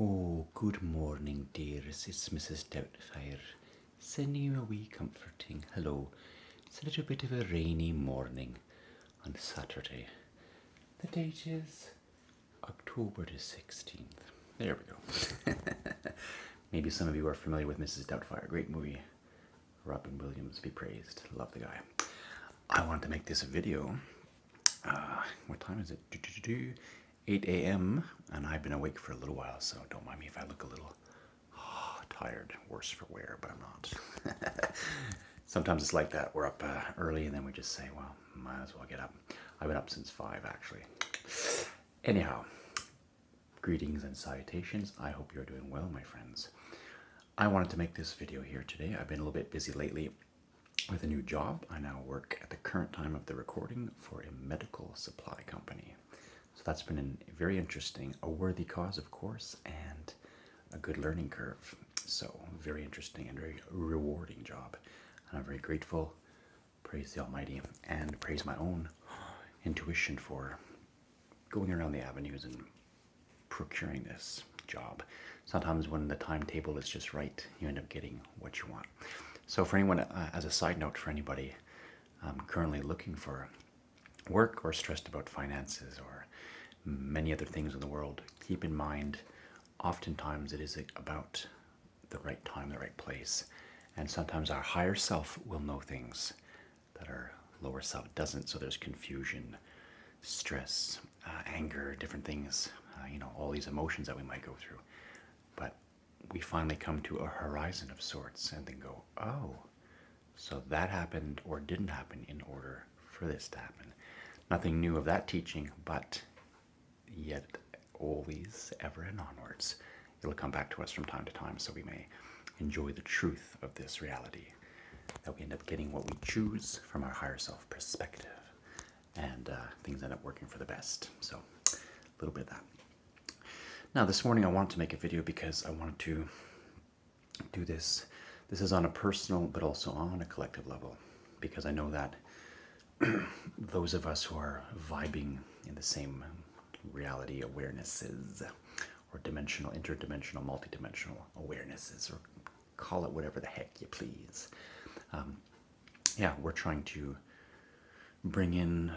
Oh, good morning, dears. It's Mrs. Doubtfire, sending you a wee comforting hello. It's a little bit of a rainy morning on Saturday. The date is October the 16th. There we go. Maybe some of you are familiar with Mrs. Doubtfire. Great movie. Robin Williams, be praised. Love the guy. I wanted to make this video. What time is it? 8 a.m. and I've been awake for a little while, so don't mind me if I look a little tired, worse for wear, but I'm not. Sometimes it's like that. We're up early and then we just say, well, might as well get up. I've been up since 5 actually. Anyhow, greetings and salutations. I hope you're doing well, my friends. I wanted to make this video here today. I've been a little bit busy lately with a new job. I now work at the current time of the recording for a medical supply company. So that's been very interesting, a worthy cause, of course, and a good learning curve. So very interesting and very rewarding job. And I'm very grateful, praise the Almighty, and praise my own intuition for going around the avenues and procuring this job. Sometimes when the timetable is just right, you end up getting what you want. So for anyone, as a side note, for anybody currently looking for work or stressed about finances or many other things in the world, keep in mind, oftentimes it is about the right time, the right place. And sometimes our higher self will know things that our lower self doesn't. So there's confusion, stress, anger, different things, all these emotions that we might go through. But we finally come to a horizon of sorts and then go, oh, so that happened or didn't happen in order for this to happen. Nothing new of that teaching, but yet always, ever and onwards, it'll come back to us from time to time, so we may enjoy the truth of this reality, that we end up getting what we choose from our higher self perspective, and things end up working for the best. So a little bit of that. Now this morning I wanted to make a video because I wanted to do this. This is on a personal but also on a collective level, because I know that those of us who are vibing in the same reality awarenesses, or dimensional, interdimensional, multidimensional awarenesses, or call it whatever the heck you please. We're trying to bring in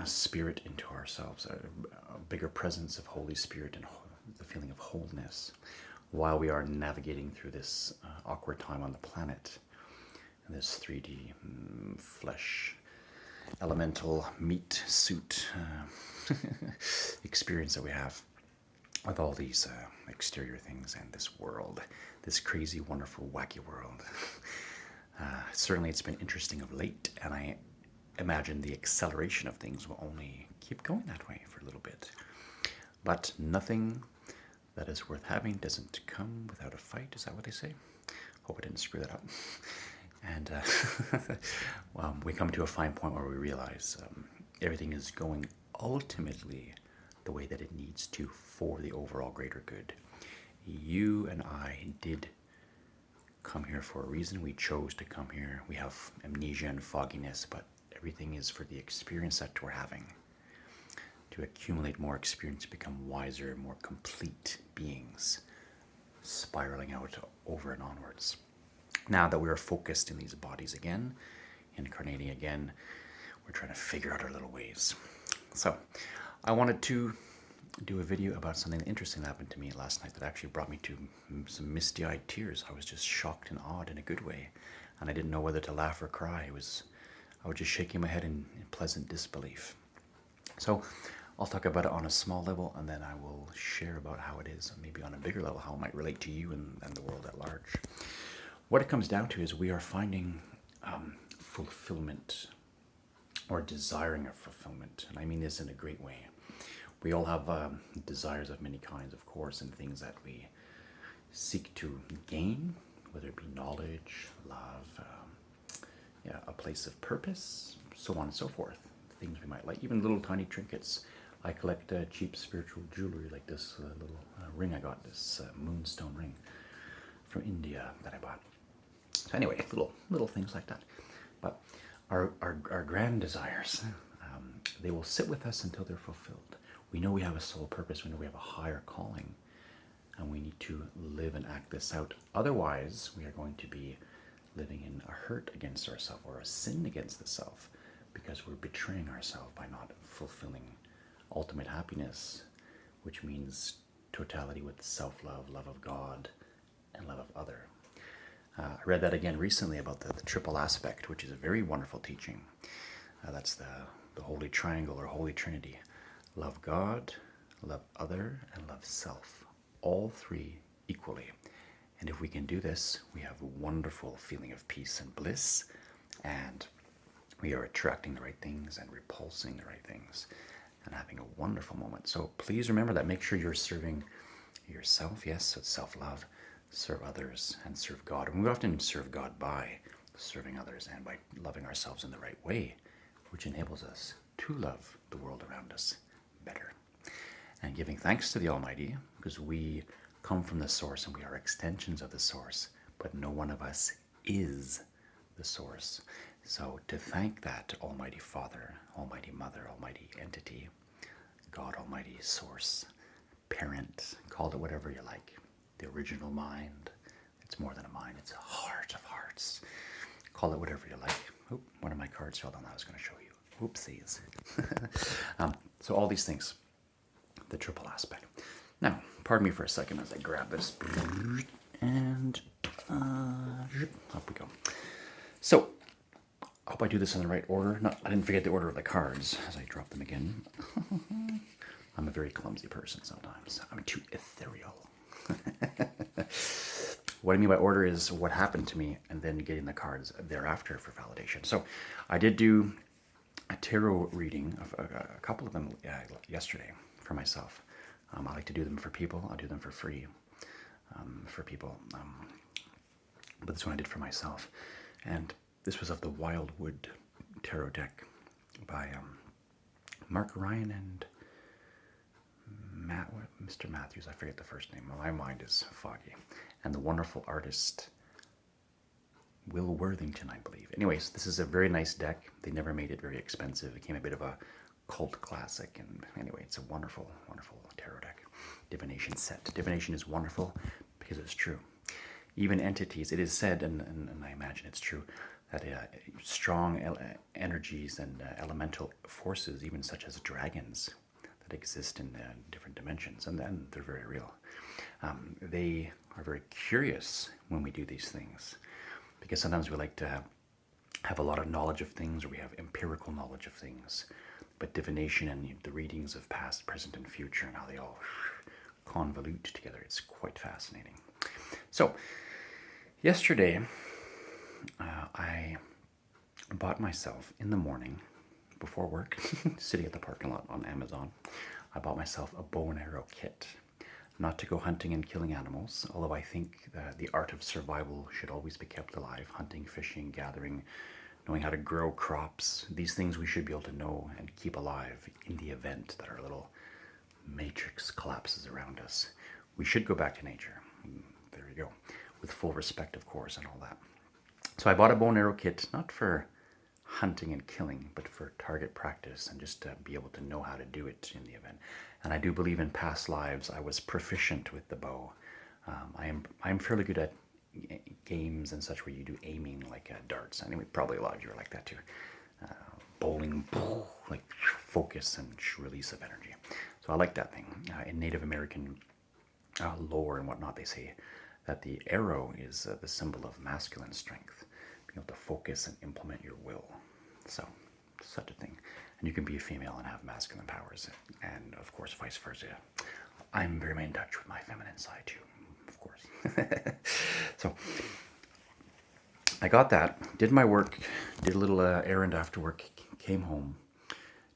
spirit into ourselves, a bigger presence of Holy Spirit and the feeling of wholeness while we are navigating through this awkward time on the planet, and this 3D flesh elemental meat suit experience that we have with all these exterior things and this world, this crazy, wonderful, wacky world. Certainly it's been interesting of late, and I imagine the acceleration of things will only keep going that way for a little bit. But nothing that is worth having doesn't come without a fight. Is that what they say? Hope I didn't screw that up. And we come to a fine point where we realize everything is going ultimately the way that it needs to for the overall greater good. You and I did come here for a reason. We chose to come here. We have amnesia and fogginess, but everything is for the experience that we're having, to accumulate more experience, become wiser, more complete beings, spiraling out over and onwards. Now that we are focused in these bodies again, incarnating again, we're trying to figure out our little ways. So I wanted to do a video about something interesting that happened to me last night that actually brought me to some misty-eyed tears. I was just shocked and awed in a good way, and I didn't know whether to laugh or cry. I was just shaking my head in pleasant disbelief. So I'll talk about it on a small level, and then I will share about how it is, maybe on a bigger level, how it might relate to you and the world at large. What it comes down to is we are finding fulfillment, or desiring a fulfillment, and I mean this in a great way. We all have desires of many kinds, of course, and things that we seek to gain, whether it be knowledge, love, a place of purpose, so on and so forth. Things we might like, even little tiny trinkets. I collect cheap spiritual jewelry, like this little ring I got, this moonstone ring from India that I bought. So anyway, little things like that. But our grand desires, they will sit with us until they're fulfilled. We know we have a soul purpose. We know we have a higher calling. And we need to live and act this out. Otherwise, we are going to be living in a hurt against ourselves or a sin against the self because we're betraying ourselves by not fulfilling ultimate happiness, which means totality with self-love, love of God, and love of other. I read that again recently about the triple aspect, which is a very wonderful teaching. That's the Holy Triangle or Holy Trinity. Love God, love other, and love self. All three equally. And if we can do this, we have a wonderful feeling of peace and bliss, and we are attracting the right things and repulsing the right things and having a wonderful moment. So please remember that. Make sure you're serving yourself, yes, so it's self-love, serve others, and serve God. And we often serve God by serving others and by loving ourselves in the right way, which enables us to love the world around us better. And giving thanks to the Almighty, because we come from the source and we are extensions of the source, but no one of us is the source. So to thank that Almighty Father, Almighty Mother, Almighty Entity, God Almighty Source, Parent, call it whatever you like, the original mind. It's more than a mind, it's a heart of hearts. Call it whatever you like. Oop, one of my cards fell down that I was going to show you. Oopsies. So all these things, the triple aspect. Now, pardon me for a second as I grab this. And up we go. So, I hope I do this in the right order. I didn't forget the order of the cards as I drop them again. I'm a very clumsy person sometimes. I'm too ethereal. What I mean by order is what happened to me and then getting the cards thereafter for validation. So I did do a tarot reading, of a couple of them yesterday for myself. I like to do them for people. I'll do them for free for people. But this one I did for myself. And this was of the Wildwood Tarot deck by Mark Ryan and Mr. Matthews. I forget the first name. My mind is foggy. And the wonderful artist Will Worthington, I believe. Anyways, this is a very nice deck. They never made it very expensive. It became a bit of a cult classic. And anyway, it's a wonderful, wonderful tarot deck. Divination set. Divination is wonderful because it's true. Even entities, it is said, and I imagine it's true, that strong energies and elemental forces, even such as dragons, that exist in different dimensions, and then they're very real. They are very curious when we do these things, because sometimes we like to have a lot of knowledge of things, or we have empirical knowledge of things, but divination and the readings of past, present, and future, and how they all convolute together, it's quite fascinating. So, yesterday, I bought myself, in the morning, before work, sitting at the parking lot on Amazon, I bought myself a bow and arrow kit. Not to go hunting and killing animals, although I think the art of survival should always be kept alive. Hunting, fishing, gathering, knowing how to grow crops. These things we should be able to know and keep alive in the event that our little matrix collapses around us. We should go back to nature. There you go. With full respect, of course, and all that. So I bought a bow and arrow kit, not for hunting and killing, but for target practice and just to be able to know how to do it in the event. And I do believe in past lives I was proficient with the bow. I'm fairly good at games and such where you do aiming like darts. Anyway, probably a lot of you are like that too. Bowling, like focus and release of energy. So I like that thing. In Native American lore and whatnot, they say that the arrow is the symbol of masculine strength, being able to focus and implement your will. So, such a thing. And you can be a female and have masculine powers, and of course, vice versa. I'm very much in touch with my feminine side too, of course. So, I got that, did my work, did a little errand after work, came home,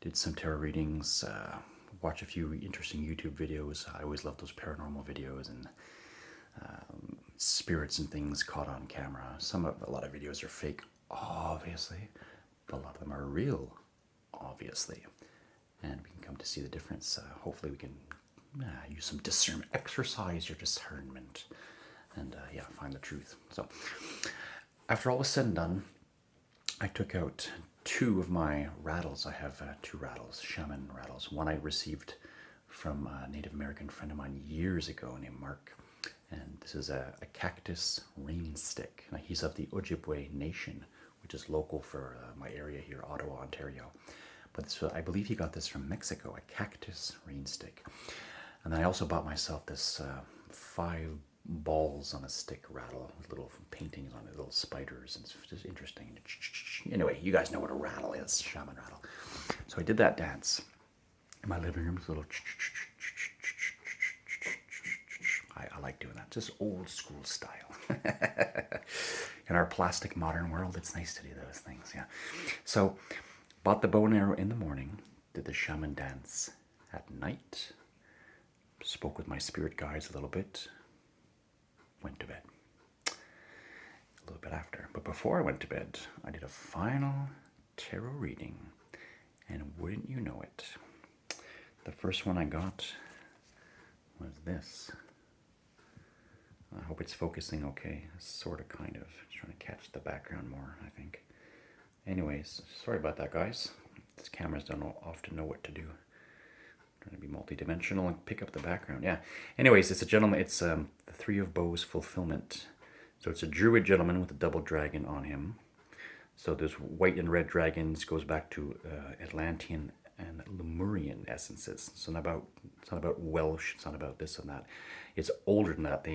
did some tarot readings, watch a few interesting YouTube videos. I always love those paranormal videos and spirits and things caught on camera. A lot of videos are fake, obviously, but a lot of them are real, obviously. And we can come to see the difference. Hopefully we can use some discernment, exercise your discernment, and find the truth. So after all was said and done, I took out 2 of my rattles. I have 2 rattles, shaman rattles. One I received from a Native American friend of mine years ago named Mark. And this is a cactus rain stick. Now, he's of the Ojibwe Nation, which is local for my area here, Ottawa, Ontario. But this, I believe he got this from Mexico, a cactus rain stick. And then I also bought myself this 5 balls on a stick rattle with little paintings on it, little spiders. And it's just interesting. Anyway, you guys know what a rattle is, shaman rattle. So I did that dance in my living room, this little. I like doing that, just old school style. In our plastic modern world, it's nice to do those things, yeah. So, bought the bow and arrow in the morning, did the shaman dance at night, spoke with my spirit guides a little bit, went to bed. A little bit after. But before I went to bed, I did a final tarot reading, and wouldn't you know it, the first one I got was this. I hope it's focusing okay. Sort of, kind of. Just trying to catch the background more, I think. Anyways, sorry about that, guys. These cameras don't often know what to do. I'm trying to be multi-dimensional and pick up the background. Yeah. Anyways, it's a gentleman. It's the Three of Bows Fulfilment. So it's a druid gentleman with a double dragon on him. So there's white and red dragons. Goes back to Atlantean and Lemurian essences. So it's not about Welsh. It's not about this and that. It's older than that.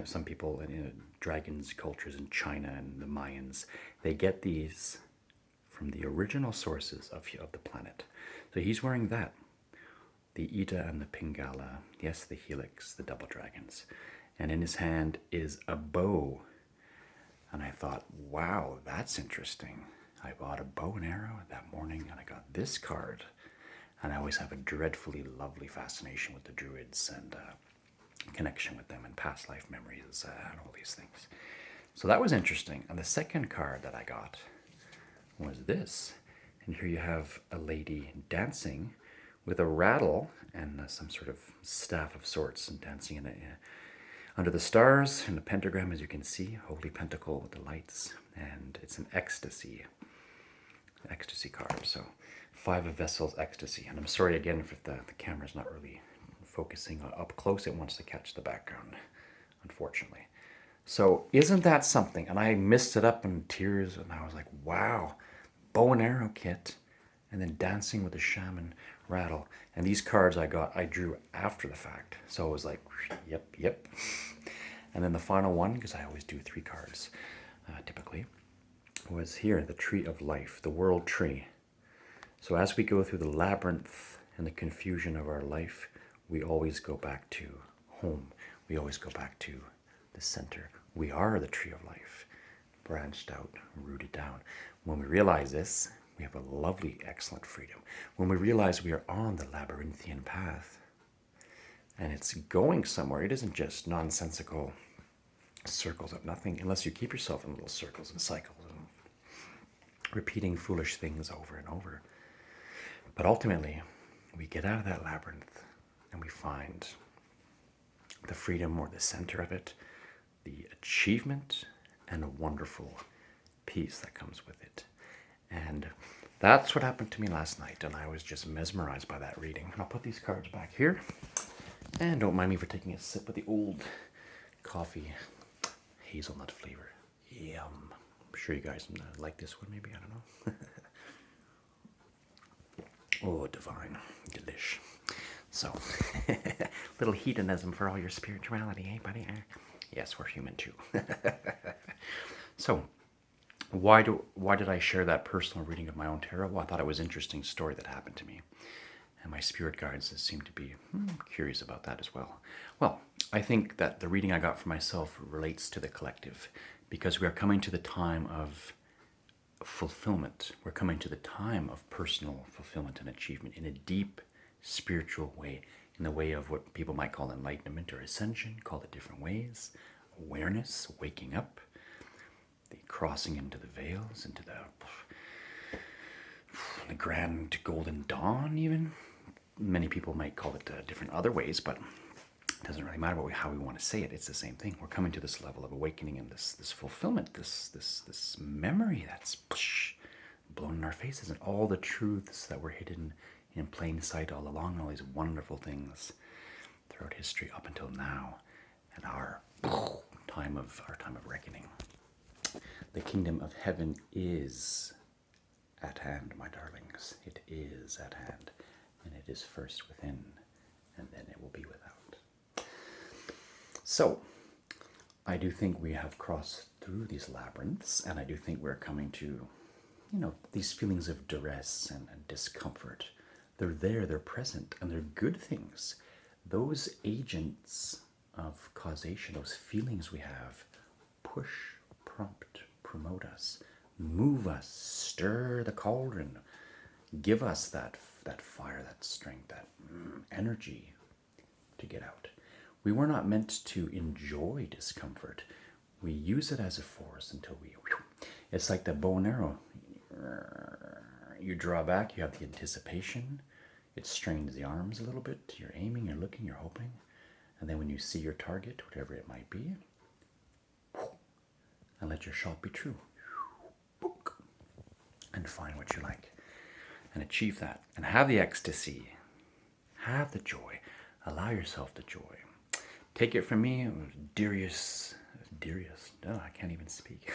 Some people in dragons cultures in China and the Mayans, they get these from the original sources of the planet. So he's wearing that. The Ida and the Pingala. Yes, the Helix, the double dragons. And in his hand is a bow. And I thought, wow, that's interesting. I bought a bow and arrow that morning, and I got this card. And I always have a dreadfully lovely fascination with the druids and connection with them and past life memories and all these things. So that was interesting. And the second card that I got was this. And here you have a lady dancing with a rattle and some sort of staff of sorts, and dancing in under the stars in the pentagram, as you can see, holy pentacle with the lights, and it's an ecstasy card. So 5 of Vessels, ecstasy. And I'm sorry again if the camera's not really focusing up close. It wants to catch the background, unfortunately. So isn't that something? And I missed it up in tears, and I was like, wow, bow and arrow kit, and then dancing with the shaman rattle. And these cards I drew after the fact. So it was like, yep. And then the final one, because I always do 3 cards typically, was here, the Tree of Life, the World Tree. So as we go through the labyrinth and the confusion of our life, we always go back to home. We always go back to the center. We are the Tree of Life, branched out, rooted down. When we realize this, we have a lovely, excellent freedom. When we realize we are on the labyrinthian path and it's going somewhere, it isn't just nonsensical circles of nothing, unless you keep yourself in little circles and cycles and repeating foolish things over and over. But ultimately, we get out of that labyrinth and we find the freedom, or the center of it, the achievement, and a wonderful peace that comes with it. And that's what happened to me last night, and I was just mesmerized by that reading. And I'll put these cards back here, and don't mind me for taking a sip of the old coffee hazelnut flavor. Yum. I'm sure you guys like this one, maybe, I don't know. Oh, divine. Delish. So, little hedonism for all your spirituality, eh, buddy? Yes, we're human too. So, why did I share that personal reading of my own tarot? Well, I thought it was an interesting story that happened to me. And my spirit guides seem to be curious about that as well. Well, I think that the reading I got for myself relates to the collective, because we are coming to the time of fulfillment. We're coming to the time of personal fulfillment and achievement in a deep spiritual way, in the way of what people might call enlightenment or ascension, call it different ways, awareness, waking up, the crossing into the veils, into the grand golden dawn even. Many people might call it different other ways, but it doesn't really matter how we want to say it. It's the same thing. We're coming to this level of awakening and this fulfillment, this memory that's blown in our faces, and all the truths that were hidden in plain sight all along, all these wonderful things throughout history up until now, and our time of reckoning. The kingdom of heaven is at hand, my darlings. It is at hand, and it is first within, and then it will be without. So, I do think we have crossed through these labyrinths, and I do think we're coming to, these feelings of duress and discomfort. They're there, they're present, and they're good things. Those agents of causation, those feelings we have, push, prompt, promote us, move us, stir the cauldron, give us that fire, that strength, that energy to get out. We were not meant to enjoy discomfort. We use it as a force until it's like the bow and arrow. You draw back, you have the anticipation, it strains the arms a little bit, you're aiming, you're looking, you're hoping, and then when you see your target, whatever it might be, and let your shot be true, and find what you like, and achieve that, and have the ecstasy, have the joy, allow yourself the joy. Take it from me, Darius, I can't even speak,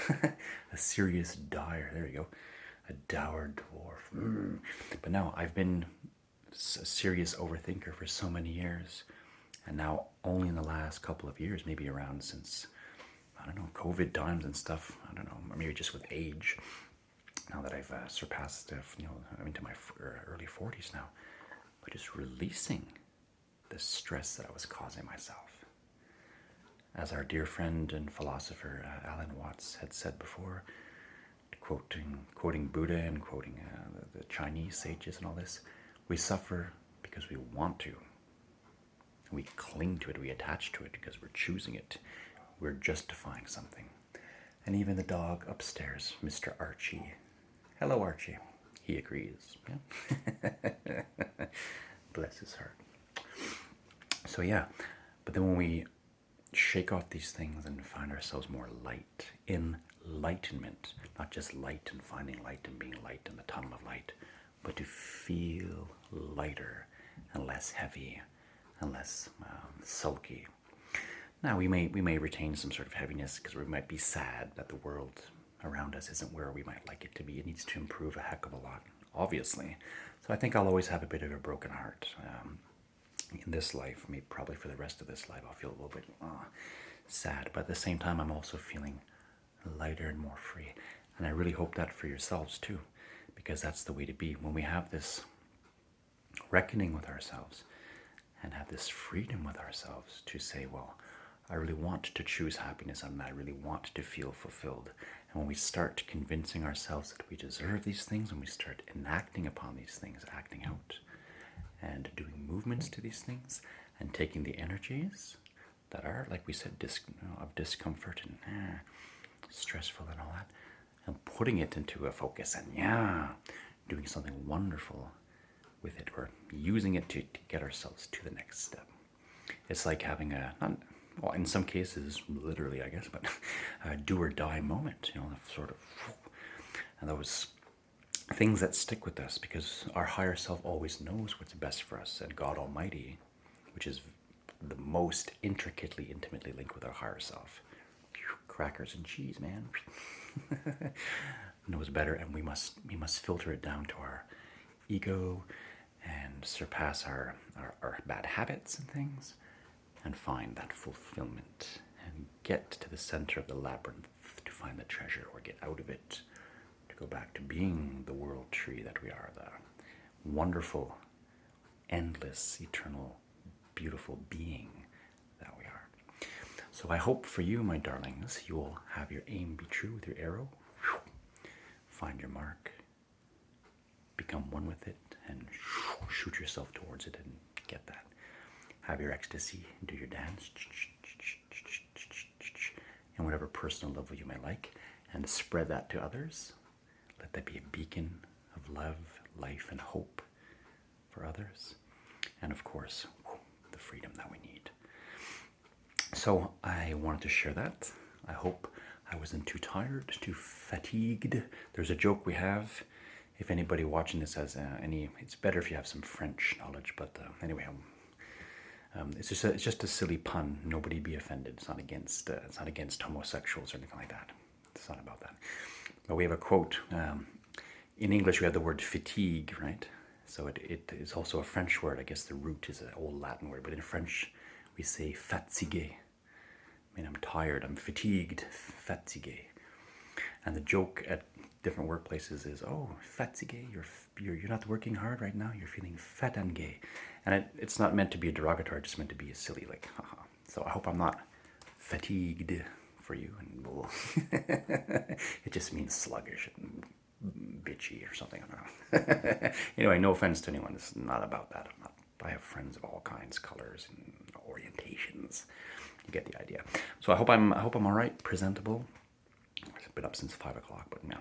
a serious dire, there you go, a dour dwarf. But no, I've been a serious overthinker for so many years, and now only in the last couple of years, maybe around since, I don't know, COVID times and stuff, I don't know, or maybe just with age, now that I've surpassed, I'm into my early 40s now, but just releasing the stress that I was causing myself. As our dear friend and philosopher Alan Watts had said before, quoting Buddha and quoting the Chinese sages and all this, we suffer because we want to. We cling to it, we attach to it because we're choosing it. We're justifying something. And even the dog upstairs, Mr. Archie. Hello, Archie. He agrees. Yeah? Bless his heart. So yeah, but then when we shake off these things and find ourselves more light, enlightenment, not just light and finding light and being light in the tunnel of light, but to feel lighter and less heavy and less sulky. Now we may retain some sort of heaviness because we might be sad that the world around us isn't where we might like it to be. It needs to improve a heck of a lot, obviously. So I think I'll always have a bit of a broken heart. In this life, maybe probably for the rest of this life, I'll feel a little bit sad. But at the same time, I'm also feeling lighter and more free. And I really hope that for yourselves too, because that's the way to be. When we have this reckoning with ourselves and have this freedom with ourselves to say, well, I really want to choose happiness and I really want to feel fulfilled. And when we start convincing ourselves that we deserve these things, when we start enacting upon these things, acting out, and doing movements to these things, and taking the energies that are, like we said, of discomfort and stressful and all that, and putting it into a focus and doing something wonderful with it, or using it to get ourselves to the next step. It's like having in some cases, literally, I guess, but a do or die moment, sort of, and those things that stick with us, because our higher self always knows what's best for us, and God Almighty, which is the most intimately linked with our higher self, crackers and cheese, man, knows better, and we must filter it down to our ego and surpass our bad habits and things, and find that fulfillment and get to the center of the labyrinth to find the treasure, or get out of it, go back to being the world tree that we are, the wonderful, endless, eternal, beautiful being that we are. So I hope for you, my darlings, you will have your aim be true with your arrow, find your mark, become one with it, and shoot yourself towards it and get that. Have your ecstasy, do your dance, and whatever personal level you may like, and spread that to others. Let that be a beacon of love, life, and hope for others. And of course, the freedom that we need. So I wanted to share that. I hope I wasn't too tired, too fatigued. There's a joke we have if anybody watching this has any, it's better if you have some French knowledge. But anyway, it's just a silly pun. Nobody be offended. It's not against homosexuals or anything like that. It's not about that. But we have a quote. In English, we have the word fatigue, right? So it is also a French word. I guess the root is an old Latin word, but in French we say fatigué. I mean, I'm tired. I'm fatigued. Fatigué. And the joke at different workplaces is, oh, fatigué. You're not working hard right now. You're feeling fatangé. And it's not meant to be a derogatory, just meant to be a silly, like, haha. So I hope I'm not fatigued for you. And it just means sluggish and bitchy or something. I don't know. Anyway, no offense to anyone. It's not about that. I have friends of all kinds, colors, and orientations. You get the idea. So I hope I'm all right, presentable. I've been up since 5 o'clock, but yeah.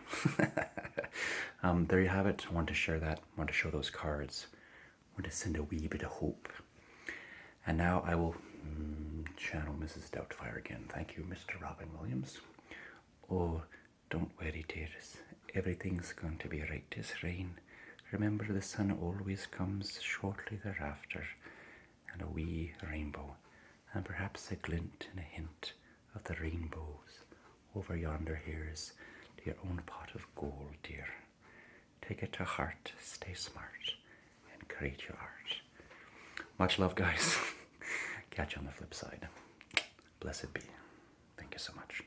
There you have it. I wanted to share that. I wanted to show those cards. I wanted to send a wee bit of hope. And now I will channel Mrs. Doubtfire again. Thank you, Mr. Robin Williams. Oh, don't worry, dears. Everything's going to be right as rain. Remember, the sun always comes shortly thereafter, and a wee rainbow, and perhaps a glint and a hint of the rainbows over yonder here's to your own pot of gold, dear. Take it to heart, stay smart, and create your art. Much love, guys. Catch you on the flip side. Blessed be. Thank you so much.